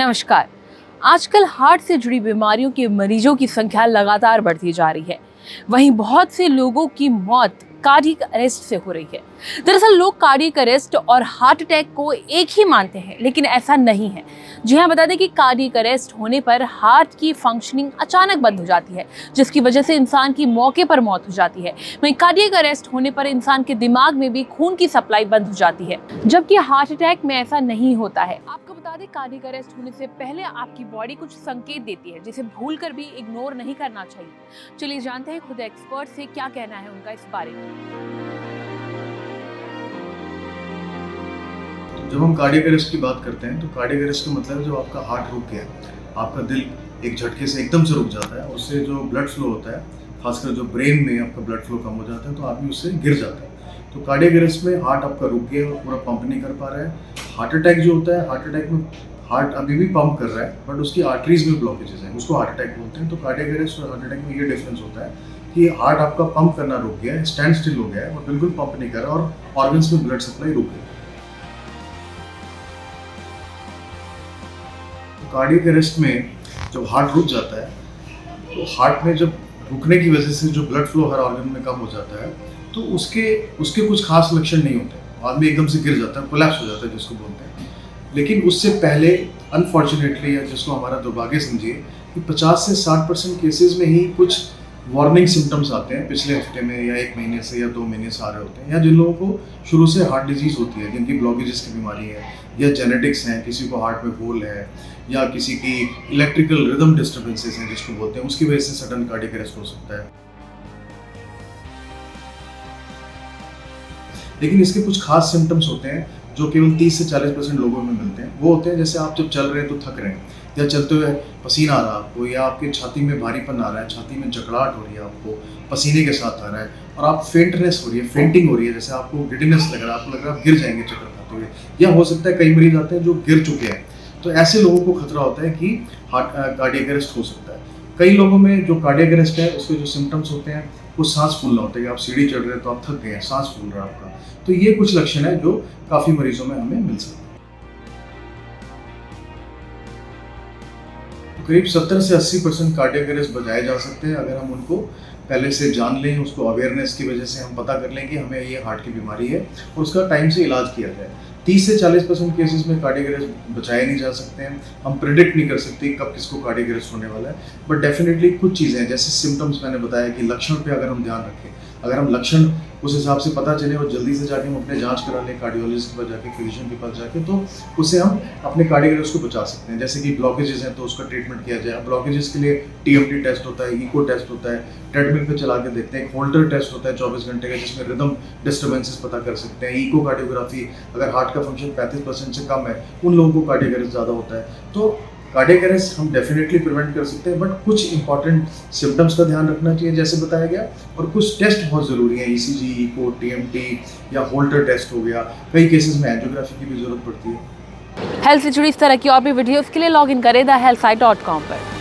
नमस्कार। आजकल हार्ट से जुड़ी बीमारियों के मरीजों की संख्या लगातार बढ़ती जा रही है। वहीं बहुत से लोगों की मौत कार्डियक अरेस्ट से हो रही है। दरअसल लोग कार्डियक अरेस्ट और हार्ट अटैक को एक ही मानते हैं, लेकिन ऐसा नहीं है। जी हाँ, बता दें कि कार्डियक अरेस्ट होने पर हार्ट की फंक्शनिंग अचानक बंद हो जाती है, जिसकी वजह से इंसान की मौके पर मौत हो जाती है। वहीं कार्डियक अरेस्ट होने पर इंसान के दिमाग में भी खून की सप्लाई बंद हो जाती है, जबकि हार्ट अटैक में ऐसा नहीं होता है। आपको बता दें, कार्डियक अरेस्ट होने से पहले आपकी बॉडी कुछ संकेत देती है, जिसे भूलकर भी इग्नोर नहीं करना चाहिए। चलिए जानते हैं खुद एक्सपर्ट से क्या कहना है उनका इस बारे में। जब हम कार्डियक अरेस्ट की बात करते हैं तो कार्डियक अरेस्ट का मतलब है जब आपका हार्ट रुक गया, आपका दिल एक झटके से एकदम से रुक जाता है, उससे जो ब्लड फ्लो होता है, खासकर जो ब्रेन में आपका ब्लड फ्लो कम हो जाता है तो आदमी उससे गिर जाता है। तो कार्डियक अरेस्ट में हार्ट आपका रुक गया और पूरा पंप नहीं कर पा रहा है। हार्ट अटैक जो होता है, हार्ट अटैक में हार्ट अभी भी पंप कर रहा है बट उसकी आर्टरीज में ब्लॉकेजेस हैं, उसको हार्ट अटैक बोलते हैं। तो कार्डियक अरेस्ट और हार्ट अटैक में ये डिफरेंस होता है कि हार्ट आपका पंप करना रुक गया है, स्टैंड स्टिल हो गया है और बिल्कुल पंप नहीं कर रहा और ऑर्गन्स में ब्लड सप्लाई रुक गई। कार्डियक अरेस्ट में जब हार्ट रुक जाता है तो हार्ट में जब रुकने की वजह से जो ब्लड फ्लो हर ऑर्गन में कम हो जाता है तो उसके कुछ खास लक्षण नहीं होते, आदमी एकदम से गिर जाता है, कोलैप्स हो जाता है जिसको बोलते हैं। लेकिन उससे पहले अनफॉर्चुनेटली, या जिसको हमारा दुर्भाग्य समझिए, कि 50 से 60% केसेस में ही कुछ वार्निंग सिम्टम्स आते हैं पिछले हफ्ते में या 1 महीने से या 2 महीने से आ रहे होते हैं, या जिन लोगों को शुरू से हार्ट डिजीज़ होती है, जिनकी ब्लॉकेजेस की बीमारी है या जेनेटिक्स हैं, किसी को हार्ट में होल है या किसी की इलेक्ट्रिकल रिदम डिस्टर्बेंसेस हैं जिसको बोलते हैं, उसकी वजह से सडन कार्डियक अरेस्ट हो सकता है। लेकिन इसके कुछ खास सिम्टम्स होते हैं जो केवल 30 से 40% लोगों में मिलते हैं। वो होते हैं जैसे आप जब चल रहे हैं तो थक रहे हैं, या चलते हुए पसीना आ रहा है आपको, या आपकी छाती में भारीपन आ रहा है, छाती में जकड़ाहट हो रही है, आपको पसीने के साथ आ रहा है और आप फेंटनेस हो रही है, फेंटिंग हो रही है, जैसे आपको गिडिनेस लग रहा है, आपको लग रहा है आप गिर जाएंगे चक्कर खाते हुए, या हो सकता है कई मरीज आते हैं जो गिर चुके हैं। तो ऐसे लोगों को खतरा होता है कि कार्डियक अरेस्ट हो सकता है। कई लोगों में जो कार्डियक अरेस्ट है उसके जो सिम्टम्स होते हैं वो सांस फूलना होता है, कि आप सीढ़ी चढ़ रहे हैं तो आप थक गए हैं, सांस फूल रहा है आपका। तो ये कुछ लक्षण है जो काफ़ी मरीजों में हमें मिल सकते हैं। करीब 70 से 80% कार्डियक अरेस्ट बचाए जा सकते हैं अगर हम उनको पहले से जान लें, उसको अवेयरनेस की वजह से हम पता कर लें कि हमें ये हार्ट की बीमारी है और उसका टाइम से इलाज किया जाए। 30 से 40% केसेस में कार्डियक अरेस्ट बचाए नहीं जा सकते हैं, हम प्रिडिक्ट नहीं कर सकते कब किसको कार्डियक अरेस्ट होने वाला है। बट डेफिनेटली कुछ चीज़ें हैं, जैसे सिम्टम्स मैंने बताया कि लक्षण पे अगर हम ध्यान रखें, अगर हम लक्षण उस हिसाब से पता चले और जल्दी से जाके हम अपने जांच करा लें कार्डियोलॉजिस्ट के पास जाके, फिजिशियन के पास जाके, तो उससे हम अपने कार्डियक अरेस्ट को बचा सकते हैं। जैसे कि ब्लॉकेजेस हैं तो उसका ट्रीटमेंट किया जाए। ब्लॉकेजेस के लिए टीएमटी टेस्ट होता है, इको टेस्ट होता है, ट्रेडमिल पे चला के देखते हैं। एक होल्टर टेस्ट होता है 24 घंटे का, जिसमें रिदम डिस्टर्बेंसेस पता कर सकते हैं। इको कार्डियोग्राफी, अगर हार्ट का फंक्शन 35% से कम है, उन लोगों को कार्डियक अरेस्ट ज़्यादा होता है। तो कार्डियक अरेस्ट हम डेफिनेटली प्रिवेंट कर सकते हैं, बट कुछ इंपॉर्टेंट सिम्टम्स का ध्यान रखना चाहिए जैसे बताया गया, और कुछ टेस्ट बहुत ज़रूरी है, ईसीजी, इको, टीएमटी या होल्टर टेस्ट हो गया। कई केसेस में एंजियोग्राफी की भी ज़रूरत पड़ती है। हेल्थ से जुड़ी इस तरह की और भी वीडियोस के लिए लॉग इन करें thehealthsite.com पर।